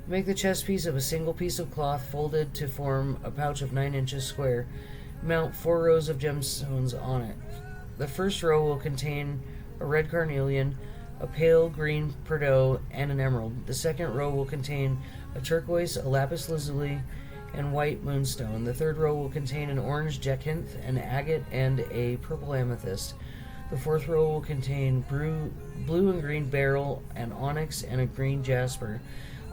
Make the chest piece of a single piece of cloth folded to form a pouch of 9 inches square. Mount 4 rows of gemstones on it. The first row will contain a red carnelian, a pale green peridot, and an emerald. The second row will contain a turquoise, a lapis lazuli, and white moonstone. The third row will contain an orange jacinth, an agate, and a purple amethyst. The fourth row will contain blue and green beryl, an onyx, and a green jasper.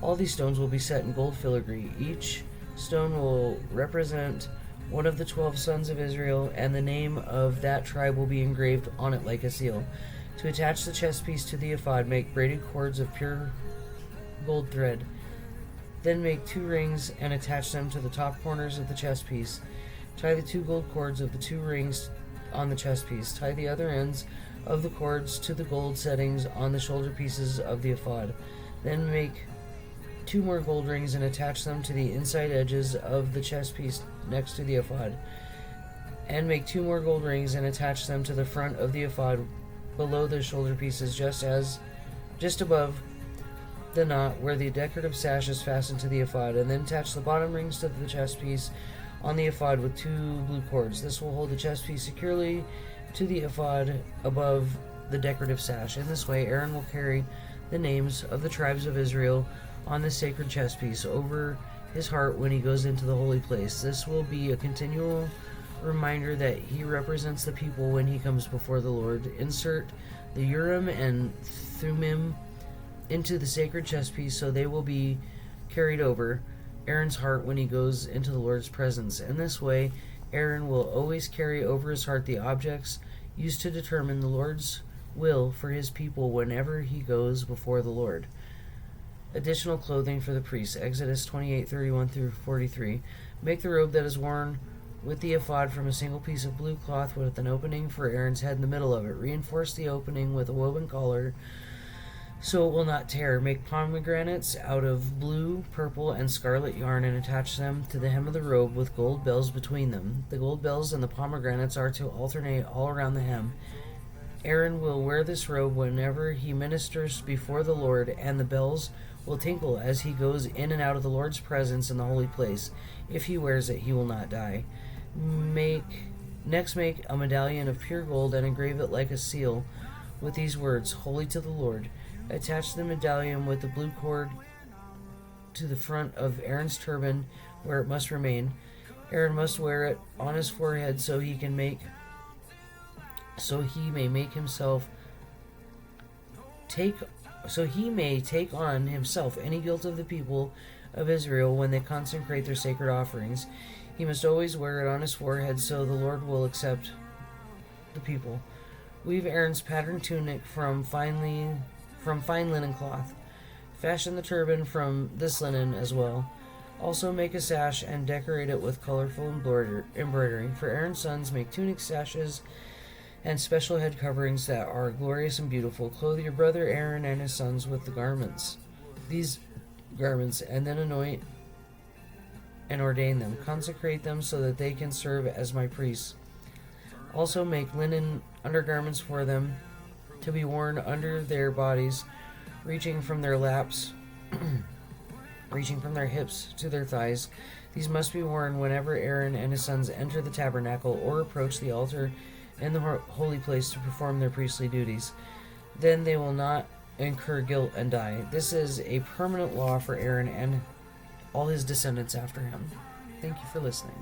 All these stones will be set in gold filigree. Each stone will represent one of the 12 sons of Israel, and the name of that tribe will be engraved on it like a seal. To attach the chest piece to the ephod, make braided cords of pure gold thread. Then make 2 rings and attach them to the top corners of the chest piece. Tie the 2 gold cords of the 2 rings on the chest piece. Tie the other ends of the cords to the gold settings on the shoulder pieces of the ephod. Then make 2 more gold rings and attach them to the inside edges of the chest piece next to the ephod. And make 2 more gold rings and attach them to the front of the ephod below the shoulder pieces, just above the knot where the decorative sash is fastened to the ephod, and then attach the bottom rings to the chest piece on the ephod with 2 blue cords. This will hold the chest piece securely to the ephod above the decorative sash. In this way, Aaron will carry the names of the tribes of Israel on the sacred chest piece over his heart when he goes into the holy place. This will be a continual reminder that he represents the people when he comes before the Lord. Insert the Urim and Thummim into the sacred chest piece so they will be carried over Aaron's heart when he goes into the Lord's presence. In this way, Aaron will always carry over his heart the objects used to determine the Lord's will for his people whenever he goes before the Lord. Additional clothing for the priests. Exodus 28:31-43. Make the robe that is worn with the ephod from a single piece of blue cloth with an opening for Aaron's head in the middle of it. Reinforce the opening with a woven collar so it will not tear. Make pomegranates out of blue, purple, and scarlet yarn and attach them to the hem of the robe with gold bells between them. The gold bells and the pomegranates are to alternate all around the hem. Aaron will wear this robe whenever he ministers before the Lord, and the bells will tinkle as he goes in and out of the Lord's presence in the holy place. If he wears it, he will not die. Next make a medallion of pure gold and engrave it like a seal with these words, Holy to the Lord. Attach the medallion with the blue cord to the front of Aaron's turban where it must remain. Aaron must wear it on his forehead so he may take on himself any guilt of the people of Israel when they consecrate their sacred offerings. He must always wear it on his forehead so the Lord will accept the people. Weave Aaron's patterned tunic from fine linen cloth. Fashion the turban from this linen as well. Also make a sash and decorate it with colorful embroidery. For Aaron's sons, make tunic sashes and special head coverings that are glorious and beautiful. Clothe your brother Aaron and his sons with these garments, and then anoint and ordain them. Consecrate them so that they can serve as my priests. Also make linen undergarments for them to be worn under their bodies, reaching from their laps, reaching from their hips to their thighs. These must be worn whenever Aaron and his sons enter the tabernacle or approach the altar in the holy place to perform their priestly duties. Then they will not incur guilt and die. This is a permanent law for Aaron and all his descendants after him. Thank you for listening.